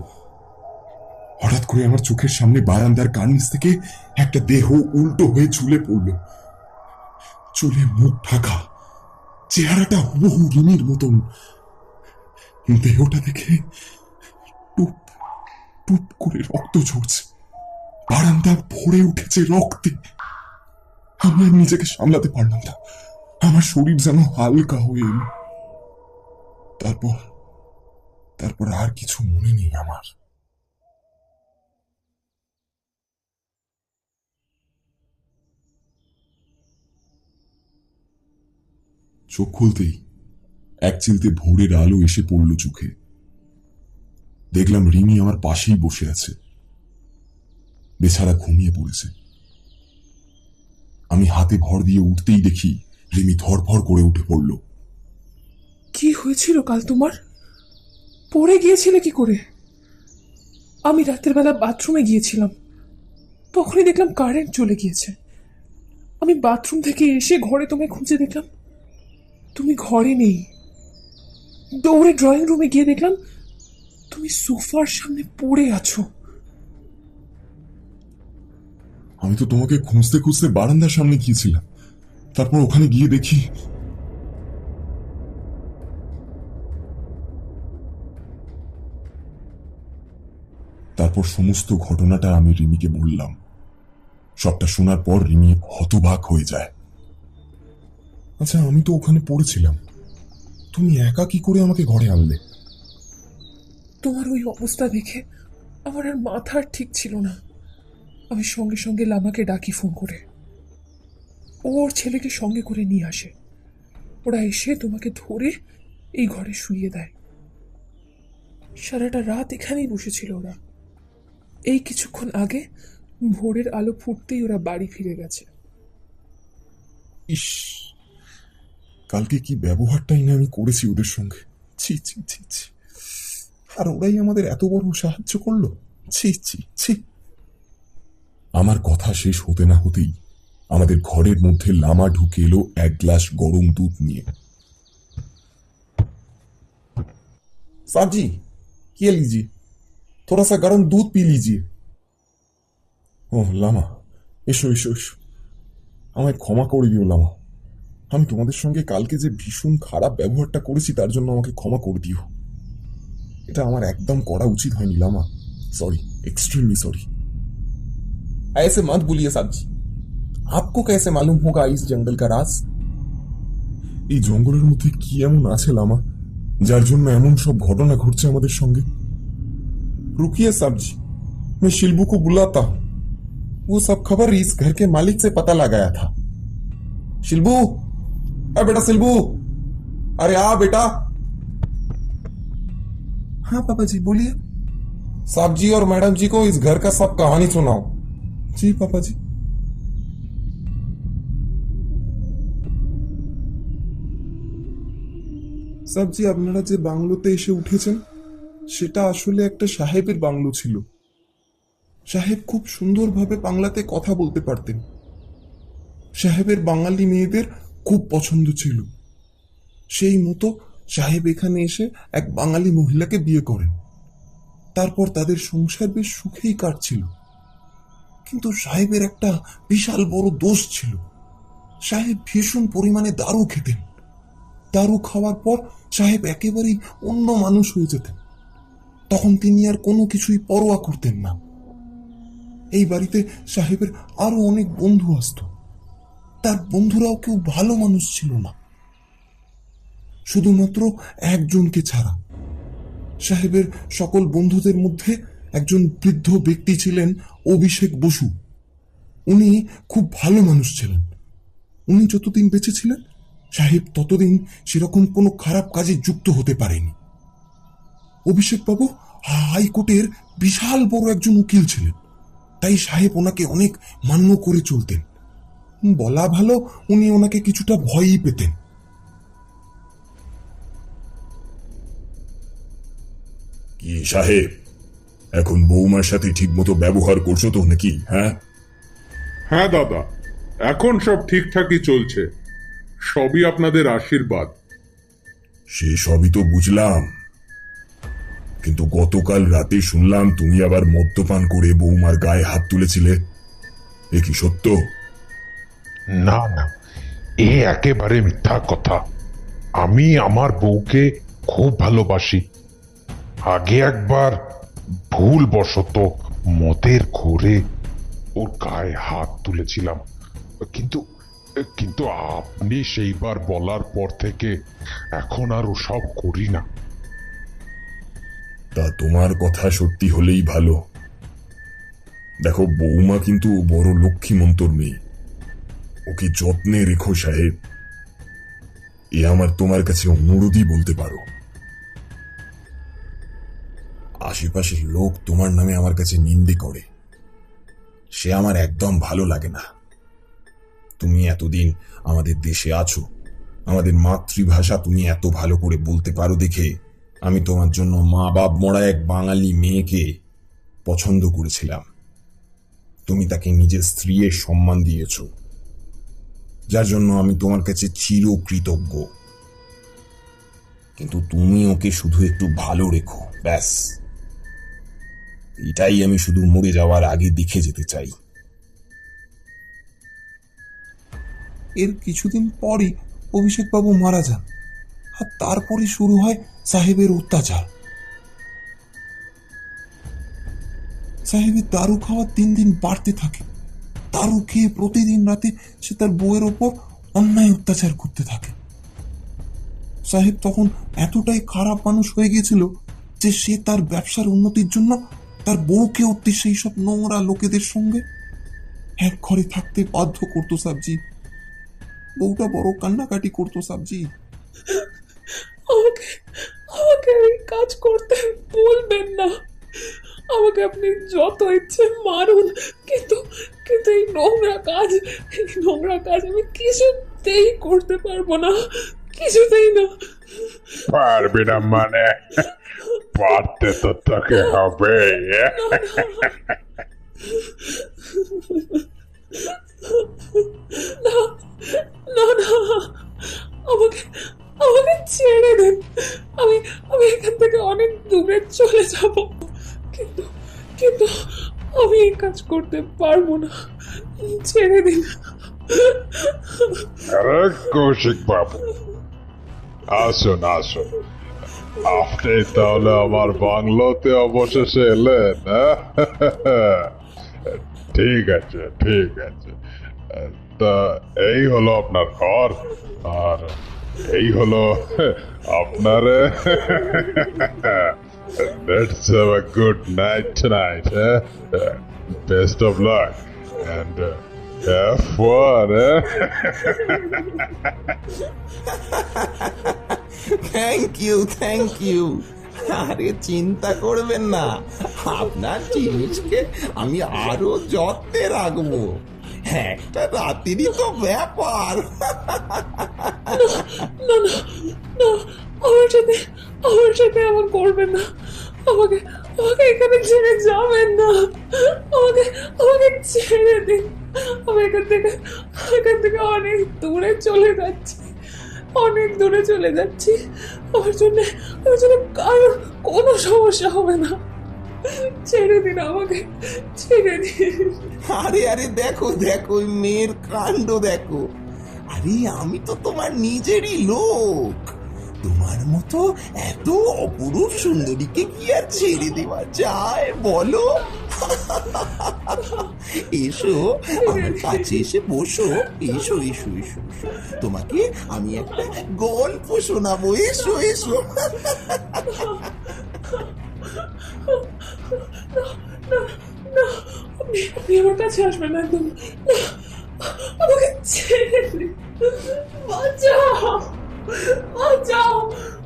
হঠাৎ করে আমার চোখের সামনে বারান্দার কার্নিস থেকে একটা দেহ উল্টো হয়ে ঝুলে পড়ল। চুলে মুখ ঢাকা, চেহারাটা হুবহু রিমির মতন। দেহটা দেখে টুপ টুপ করে রক্ত ঝরছে। বারান্দা ভরে উঠেছে রক্তে। আমি আর নিজেকে সামলাতে পারলাম না। আমার শরীর যেন হালকা হয়ে এলো। তারপর আর কিছু মনে নেই আমার। চোখ খুলতেই এক চিলতে ভোরের আলো এসে পড়ল চোখে। দেখলাম রিমি আমার পাশেই বসে আছে, বেচারা ঘুমিয়ে পড়েছে। আমি হাতে ভর দিয়ে উঠতেই দেখি রিমি ধরফর করে উঠে পড়ল। কি হয়েছিল কাল তোমার? পড়ে গিয়েছিলে কি করে? আমি রাতের বেলা বাথরুমে গিয়েছিলাম, তখনই দেখলাম কারেন্ট চলে গিয়েছে। আমি বাথরুম থেকে এসে ঘরে তোমায় খুঁজে দেখলাম তুমি ঘরে নেই। দৌড়ে ড্রয়িং রুমে গিয়ে দেখলাম তুমি সোফার সামনে পড়ে আছো। আমি তো তোমাকে খুঁজতে খুঁজতে বারান্দার সামনে গিয়েছিলাম, তারপর ওখানে গিয়ে দেখি তারপর সমস্ত ঘটনাটা আমি রিমিকে বললাম। সবটা শোনার পর রিমি হতবাক হয়ে যায়। আচ্ছা, আমি তো ওখানে পড়েছিলাম, তুমি একা কি করে আমাকে ঘরে আনলে? তোমার ওই অবস্থা দেখে আমার আর মাথার ঠিক ছিল না। আমি সঙ্গে সঙ্গে লামাকে ডাকি ফোন করে। ওর ছেলেকে সঙ্গে করে নিয়ে আসে। ওরা এসে তোমাকে ধরে এই ঘরে শুইয়ে দেয়। সারাটা রাত এখানেই বসেছিল ওরা। এই কিছুক্ষণ আগে ভোরের আলো ফুটতেই ওরা বাড়ি ফিরে গেছে। ইস, কালকে কি ব্যবহারটাই না আমি করেছি ওদের সঙ্গে। ছি ছি ছি ছি। আর ওরাই আমাদের এত বড় সাহায্য করলো। ছি ছি ছি। আমার কথা শেষ হতে না হতেই আমাদের ঘরের মধ্যে লামা ঢুকে এলো এক গ্লাস গরম দুধ নিয়ে। साहब जी, ये लीजिए, थोड़ा सा गर्म दूध पी लीजिए। ওহ লামা, এসো এসো এসো, আমায় ক্ষমা করে দিও লামা। আমি তোমাদের সঙ্গে কালকে যে ভীষণ খারাপ ব্যবহারটা করেছি তার জন্য আমাকে ক্ষমা করে দিও। এটা আমার একদম করা উচিত হয়নি লামা। Sorry, extremely sorry. ऐसे मत बोलिए साहब जी, आपको कैसे मालूम होगा इस जंगल का राज? এই জঙ্গলের মধ্যে কি এমন আছে লামা যার জন্য এমন সব ঘটনা ঘটছে আমাদের সঙ্গে? रुकिए साहब जी, मैं शिल्बू को बुलाता हूँ। वो सब खबर इस घर के मालिक से पता लगाया था। शिल्बू, अरे बेटा शिल्बू, अरे आ बेटा। हाँ पापा जी बोलिए। साहब जी और मैडम जी को इस घर का सब कहानी सुनाओ। जी पापा जी। সাবজি, আপনারা যে বাংলোতে এসে উঠেছেন সেটা আসলে একটা সাহেবের বাংলো ছিল। সাহেব খুব সুন্দরভাবে বাংলাতে কথা বলতে পারতেন। সাহেবের বাঙালি মেয়েদের খুব পছন্দ ছিল। সেই মতো সাহেব এখানে এসে এক বাঙালি মহিলাকে বিয়ে করেন। তারপর তাদের সংসার বেশ সুখেই কাটছিল। কিন্তু সাহেবের একটা বিশাল বড় দোষ ছিল। সাহেব ভীষণ পরিমাণে দারু খেতেন। দারু খাওয়ার পর সাহেব একেবারেই অন্য মানুষ হয়ে যেতেন। তখন তিনি আর কোনো কিছুই পরোয়া করতেন না। এই বাড়িতে সাহেবের আরো অনেক বন্ধু আসতো। তার বন্ধুরাও কেউ ভালো মানুষ ছিল না, শুধুমাত্র একজনকে ছাড়া। সাহেবের সকল বন্ধুদের মধ্যে একজন বৃদ্ধ ব্যক্তি ছিলেন অভিষেক বসু। উনি খুব ভালো মানুষ ছিলেন। উনি যতদিন বেঁচে ছিলেন সাহেব ততদিন সেরকম কোনো খারাপ কাজে যুক্ত হতে পারেনি। অভিষেক বাবু হাইকোর্টের বিশাল বড় একজন উকিল ছিলেন, তাই সাহেব ওনাকে অনেক মান্য করে চলতেন। বলা ভালো, উনি ওনাকে কিছুটা ভয়ই পেতেন। কি সাহেব, এখন বৌমার সাথে ঠিকমতো ব্যবহার করছো তো নাকি? হ্যাঁ হ্যাঁ দাদা, এখন সব ঠিকঠাকই চলছে। সবই আপনাদের আশীর্বাদ। সে সবই তো বুঝলাম, কিন্তু গতকাল রাতে শুনলাম তুমি আবার মদ্যপান করে বৌমার গায়ে হাত তুলেছিলে। এ কি সত্য? না না, এ একেবারে মিথ্যা কথা। আমি আমার বউকে খুব ভালোবাসি। আগে একবার ভুলবশত মদের ঘোরে ওর গায়ে হাত তুলেছিলাম, কিন্তু কিন্তু আপনি সেইবার বলার পর থেকে এখন আর ওসব করি না। তা তোমার কথা সত্যি হলেই ভালো। দেখো, বৌমা কিন্তু বড় লক্ষ্মীমন্তর মেয়ে। ওকে যত্নে রেখো সাহেব, এ আমার তোমার কাছে অনুরোধই বলতে পারো। আশেপাশের লোক তোমার নামে আমার কাছে নিন্দে করে, সে আমার একদম ভালো লাগে না। তুমি এতদিন আমাদের দেশে আছো, আমাদের মাতৃভাষা তুমি এত ভালো করে বলতে পারো দেখে আমি তোমার জন্য মা বাপ মরা এক বাঙালি মেয়েকে পছন্দ করেছিলাম। তুমি তাকে নিজের স্ত্রীর সম্মান দিয়েছ, যার জন্য আমি তোমার কাছে চিরকৃতজ্ঞ। কিন্তু তুমি ওকে শুধু একটু ভালো রেখো, ব্যাস। এটাই আমি শুধু মরে যাওয়ার আগে দেখে যেতে চাই। এর কিছুদিন পরই অভিষেক বাবু মারা যান, আর তারপরে শুরু হয় সাহেবের অত্যাচার। সাহেবের দারু খাওয়া দিন দিন বাড়তে থাকে। দারু খেয়ে প্রতিদিন রাতে সে তার বউয়ের ওপর অন্যায় অত্যাচার করতে থাকে। সাহেব তখন এতটাই খারাপ মানুষ হয়ে গিয়েছিল যে সে তার ব্যবসার উন্নতির জন্য তার বউকে অতি সেই সব নোংরা লোকেদের সঙ্গে এক ঘরে থাকতে বাধ্য করতো। সাবজি, বউটা বড় কান্নাকাটি করতো। সাবজি, আমাকে আমাকে এই কাজ করতে বলবেন না। আমাকে আপনি যত ইচ্ছে মারুন, কিন্তু কিন্তু এই নোংরা কাজ আমি কিছুতেই করতে পারবো না, কিছুতেই না। পারবি না মানে? পারতে তো তোকে হবে। না না না, আমাকে আমাকে ছেড়ে দিন। আমি আমি এখান থেকে অনেক দূরে চলে যাব, কিন্তু কিন্তু আমি এই কাজ করতে পারবো না। ছেড়ে দিন। আরে কৌশিক বাবু, আসুন আসুন, আপনি তাহলে আমার বাংলোতে অবশেষে এলেন। ঠিক আছে ঠিক আছে, তা এই হলো আপনার ঘর। আর এই হলো আপনার let's have a good night tonight best of luck and have fun thank you আরে চিন্তা করবেন না, আপনার জিনিসকে আমি আরো যত্নে রাখবো। একটা রাতেরই তো ব্যাপার। না না না, আমার সাথে এমন করবেন না। আমাকে আমাকে এখানে ছেড়ে যাবেন না। আমাকে আমাকে ছেড়ে দিন। আমি এখান থেকে অনেক দূরে চলে যাচ্ছি, অনেক দূরে চলে যাচ্ছি। আমার জন্য কারোর কোনো সমস্যা হবে না। ছেড়ে দিন আমাকে, ছেড়ে দিন। আরে দেখো দেখো, ওই মেয়ের কাণ্ড দেখো। আরে আমি তো তোমার নিজেরই লোক। তোমার মতো এত অপরূপ সুন্দরীকে কি আর ছেড়ে দেওয়া যায় বলো? এসো আমার কাছে এসে বসো। এসো এসো এসো এসো, তোমাকে আমি একটা গল্প শোনাবো। এসো এসো। আপনি আমার কাছে আসবেন না, একদম না। আমাকে ছেড়ে দিন। বাঁচাও, বাঁচাও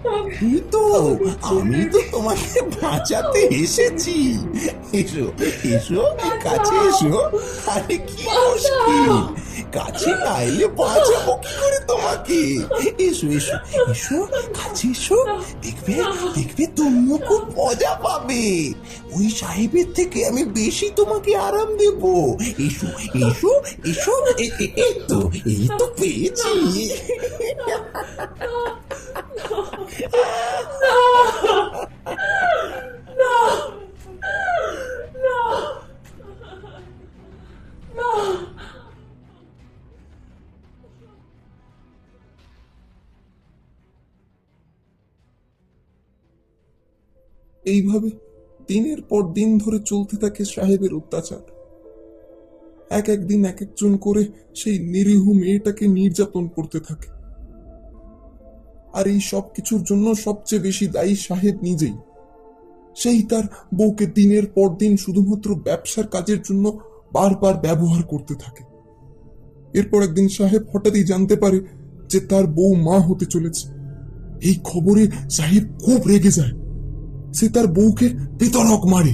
আমাকে। এই তো আমি তো তোমাকে বাঁচাতে এসেছি। এসো এসো, কাছে এসো। আরে কি মুশকিল, কাছে না এলে বাঁচাবো কি করে তোমাকে? এসো এসো এসো, কাছে এসো। দেখবে দেখবে তুমিও খুব মজা পাবে। ওই সাহেবের থেকে আমি বেশি তোমাকে আরাম দেব। এসো এসো এসো। এই তো পেয়েছি। এইভাবে দিনের পর দিন ধরে চলতে থাকে সাহেবের অত্যাচার। এক একদিন এক একজন করে সেই নিরীহ মেয়েটাকে নির্যাতন করতে থাকে। আর এই সব কিছুর জন্য সবচেয়ে বেশি দায়ী সাহেব নিজেই। সেই তার বউকে দিনের পর দিন শুধুমাত্র ব্যবসার কাজের জন্য বারবার ব্যবহার করতে থাকে। এরপর একদিন সাহেব হঠাৎই জানতে পারে যে তার বউ মা হতে চলেছে। এই খবরে সাহেব খুব রেগে যায়। সে তার বউকে বেধড়ক মারে।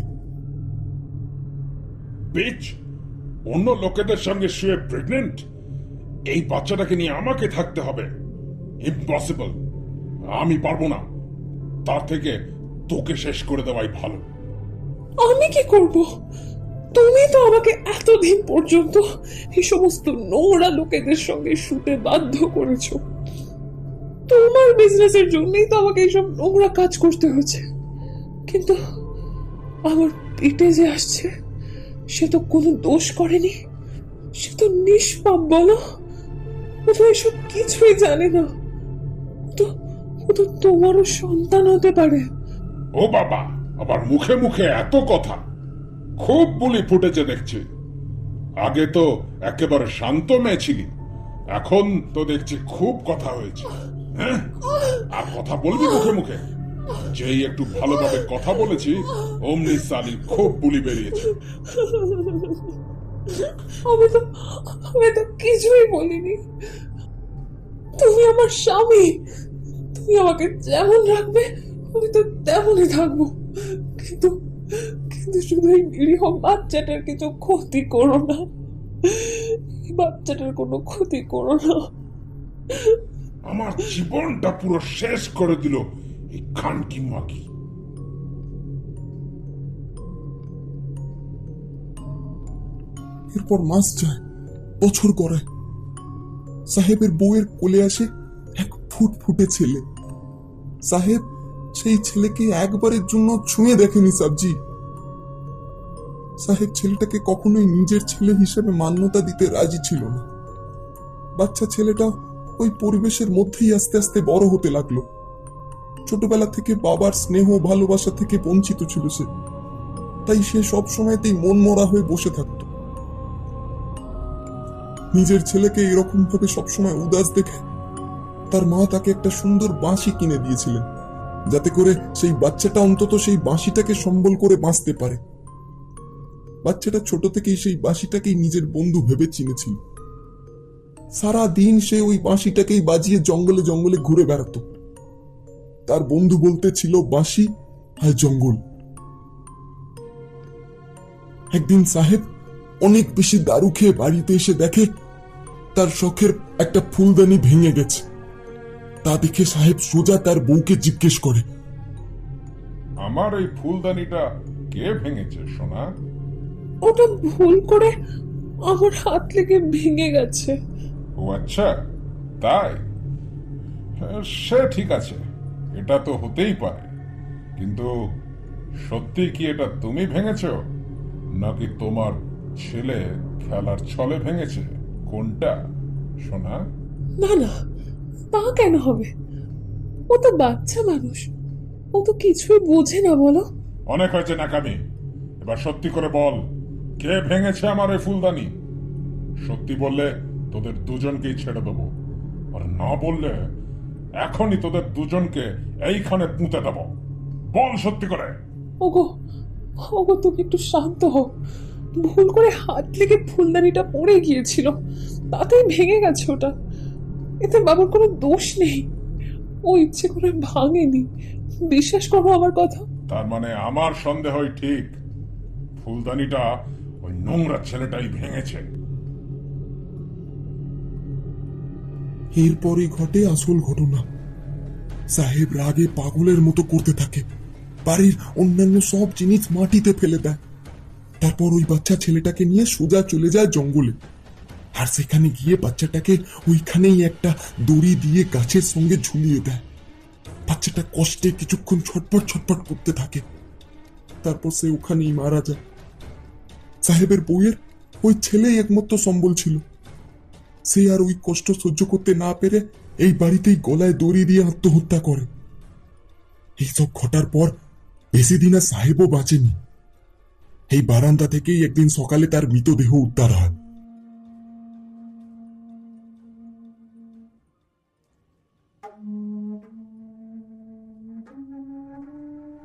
বিচ, অন্য লোকেদের সঙ্গে শুয়ে প্রেগনেন্ট, এই বাচ্চাটাকে নিয়ে আমাকে থাকতে হবে। ইম্পসিবল, আমি পারবো না। তার থেকে তোকে শেষ করে দেওয়াই ভালো। আমি কি করব? তুমি তো আমাকে এতদিন পর্যন্ত এই সমস্ত নোংরা লোকেদের সঙ্গে শুতে বাধ্য করেছো। তোমার বিজনেসের জন্যই তো আমাকে এইসব নোংরা কাজ করতে হয়েছে। কিন্তু আমার পেটে যে আসছে, সে তো কোনো দোষ করেনি। সে তো নিষ্পাপ, বলো। ও তো এসব কিছুই জানে না। ও তো তোমারও সন্তান হতে পারে। ও বাবা, আবার মুখে মুখে এত কথা। খুব বুলি ফুটেছে দেখছি। আগে তো একেবারে শান্ত মেয়ে ছিলি, এখন তো দেখছি খুব কথা হয়েছে। হ্যাঁ, আর কথা বলবি মুখে মুখে? যেই একটু ভালোভাবে কথা বলেছি, অমনি সালি খুব বুলি বেরিয়েছে। আমি তো কিছুই বলিনি। তুমি আমার স্বামী, তুমি আমাকে যেমন রাখবে আমি তো তেমনই থাকবো। কিন্তু কিন্তু শুধু এই নিরীহ বাচ্চাটার কিছু ক্ষতি করো না। এই বাচ্চাটার কোনো ক্ষতি করো না। আমার জীবনটা পুরো শেষ করে দিল এই খানকি মাগি। এরপর মাস যায়, বছর গড়ায়। সাহেবের বউয়ের কোলে আসে এক ফুটফুটে ছেলে। সাহেব সেই ছেলেকে একবারের জন্য ছুঁয়ে দেখেনি সাবজি। সাহেব ছেলেটাকে কখনোই নিজের ছেলে হিসেবে মান্যতা দিতে রাজি ছিল না। বাচ্চা ছেলেটা ওই পরিবেশের মধ্যেই আস্তে আস্তে বড় হতে লাগলো। ছোটবেলা থেকে বাবার স্নেহ ভালোবাসা থেকে বঞ্চিত ছিল সে, তাই সে সব সময়তেই মন মরা হয়ে বসে থাকত। নিজের ছেলেকে এরকম ভাবে সবসময় উদাস দেখে তার মা তাকে একটা সুন্দর বাঁশি কিনে দিয়েছিলেন, যাতে করে সেই বাচ্চাটা অন্তত সেই বাঁশিটাকে সম্বল করে বাঁচতে পারে। বাচ্চাটা ছোট থেকেই সেই বাঁশিটাকেই নিজের বন্ধু ভেবে চিনেছিল। সারা দিন সে ওই বাঁশিটাকেই বাজিয়ে জঙ্গলে জঙ্গলে ঘুরে বেড়াতো। তার বন্ধু বলতে ছিল বাঁশি আর জঙ্গল। একদিন সাহেব অনেক বেশি দারু খেয়ে বাড়িতে এসে দেখে তার শখের একটা ফুলদানি ভেঙে গেছে। তা দেখে সাহেব সোজা তার বউকে জিজ্ঞেস করে, আমার এই ফুলদানিটা কে ভেঙেছে সোনা? ওটা ভুল করে আমার হাত লেগে ভেঙে গেছে। ও আচ্ছা, তাই? সে ঠিক আছে, এটা তো হতেই পারে, কিন্তু সত্যি কি এটা তুমি ভেঙেছো, নাকি তোমার ছেলে খেলার ছলে ভেঙেছে? কোনটা সোনা? না না, তা কেন হবে? ও তো বাচ্চা মানুষ, ও তো কিছুই বোঝে না। বলো। অনেক হয়েছে নাকামি, এবার সত্যি করে বল, কে ভেঙেছে আমার এই ফুলদানি? সত্যি বললে তোদের দুজনকেই ছেড়ে দেবো, আর না বললে এখনই তোদের দুজনকে এইখানে পুঁতে দেবো। বল সত্যি করে। ওগো, ওগো, তুমি একটু শান্ত হও। ভুল করে হাত লেগে ফুলদানিটা পড়ে গিয়েছিল, তাতেই ভেঙে গেছে ওটা। এতে বাবুর কোনো দোষ নেই, ও ইচ্ছে করে ভাঙেনি। বিশ্বাস করো আমার কথা। তার মানে আমার সন্দেহই ঠিক, ফুলদানিটা ওই নোংরা ছেলেটাই ভেঙেছে। এরপরই ঘটে আসল ঘটনা। সাহেব রাগে পাগলের মতো করতে থাকে, বাড়ির অন্যান্য সব জিনিস মাটিতে ফেলে দেয়। তারপর ওই বাচ্চা ছেলেটাকে নিয়ে সোজা চলে যায় জঙ্গলে, আর সেখানে গিয়ে বাচ্চাটাকে ওইখানেই একটা দড়ি দিয়ে গাছের সঙ্গে ঝুলিয়ে দেয়। বাচ্চাটা কষ্টে কিছুক্ষণ ছটপট ছটপট করতে থাকে, তারপর সে ওখানেই মারা যায়। সাহেবের বউয়ের ওই ছেলেই একমাত্র সম্বল ছিল। সে আর ওই কষ্ট সহ্য করতে না পেরে এই বাড়িতেই গলায় দড়ি দিয়ে আত্মহত্যা করে। এইসব ঘটার পর বেশি দিন আর সাহেবও বাঁচেনি। এই বারান্দা থেকেই একদিন সকালে তার মৃতদেহ উদ্ধার হয়।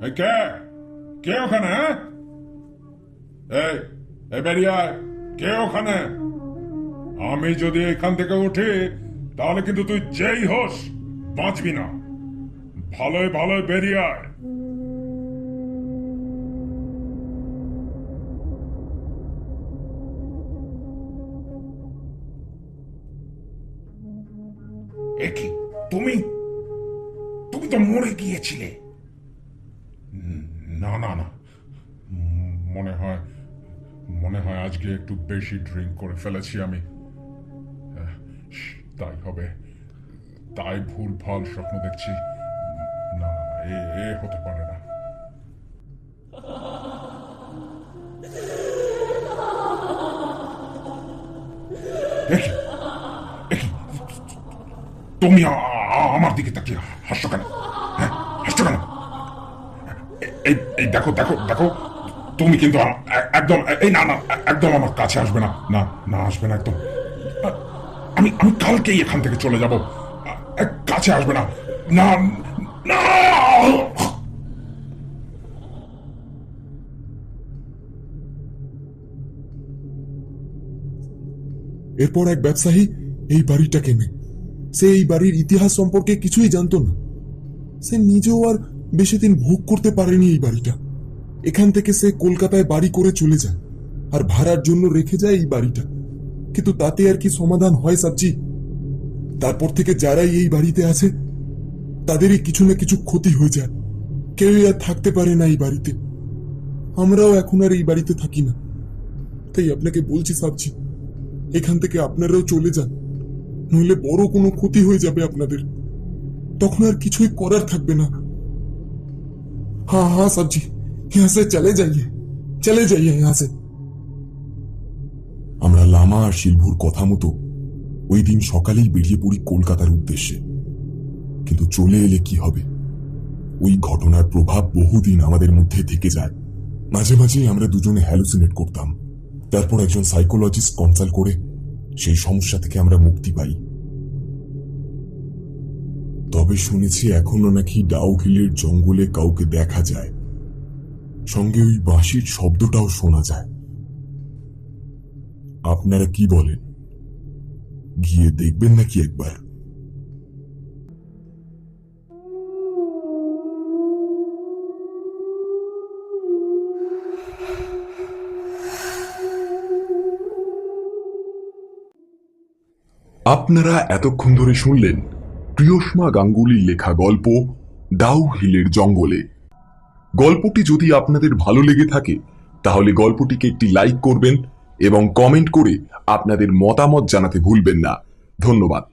এই কে কে ওখানে? এই এই বেরিয়ে আয়, কে ওখানে? আমি যদি এখান থেকে উঠি তাহলে কিন্তু তুই যেই হোস বাঁচবি না। ভালোই ভালোই বেরিয়ে আয়। কি তুমি তুমি তো মরে গিয়েছিলে। না না না, মনে হয় আজকে একটু বেশি ড্রিঙ্ক করে ফেলেছি আমি, তাই হবে। তাই ভুল ভাল স্বপ্ন দেখছি। না না না, এ হতে পারে না। তুমি আমার দিকে তাকিয়ে হাসছো কেন? হাসছো কেন? এই দেখো দেখো দেখো, তুমি কিন্তু একদম এই না না একদম আমার কাছে আসবে না। না না, আসবে না একদম। আমি কালকেই এখান থেকে চলে যাব, কাছে আসবে না। না না। এরপর এক ব্যবসায়ী এই বাড়িটা কেনে। সে এই বাড়ির ইতিহাস সম্পর্কে কিছুই জানতো না। সে নিজেও আর বেশি দিন ভোগ করতে পারেনি এই বাড়িটা। এখান থেকে সে কলকাতায় বাড়ি করে চলে যায়, আর ভাড়ার জন্য রেখে যায় এই বাড়িটা। কিন্তু তাতে আর কি সমাধান হয় সাবজি? তারপর থেকে যারাই এই বাড়িতে আছে তাদেরই কিছু না কিছু ক্ষতি হয়ে যায়। কেউ আর থাকতে পারে না এই বাড়িতে। আমরাও এখন আর এই বাড়িতে থাকি না। তাই আপনাকে বলছি সাবজি, এখান থেকে আপনারাও চলে যান, নইলে বড় কোনো ক্ষতি হয়ে যাবে আপনাদের। তখন আর কিছুই করার থাকবে না। हाँ हाँ साहब जी, यहाँ से चले जाइए यहाँ से। আমরা লামা আর শিলভুর কথা মতো ওই দিন সকালেই বেরিয়ে পড়ি কলকাতার উদ্দেশ্যে। কিন্তু চলে এলে কি হবে? ওই ঘটনার প্রভাব বহুদিন আমাদের মধ্যে থেকে যায়। মাঝে মাঝে আমরা দুজনে হ্যালুসিনেট করতাম। তারপর একজন সাইকোলজিস্ট কনসাল্ট করে সেই সমস্যা থেকে আমরা মুক্তি পাই। তবে শুনেছি এখনো নাকি ডাউ হিলের জঙ্গলে কাউকে দেখা যায়, সঙ্গে ওই বাঁশির শব্দটাও শোনা যায়। আপনারা কি বলেন, গিয়ে দেখবেন নাকি একবার? আপনারা এতক্ষণ ধরে শুনলেন প্রিয়সমা গাঙ্গুলির লেখা গল্প ডাউ হিলের জঙ্গলে। গল্পটি যদি আপনাদের ভালো লেগে থাকে তাহলে গল্পটিকে একটি লাইক করবেন এবং কমেন্ট করে আপনাদের মতামত জানাতে ভুলবেন না। ধন্যবাদ।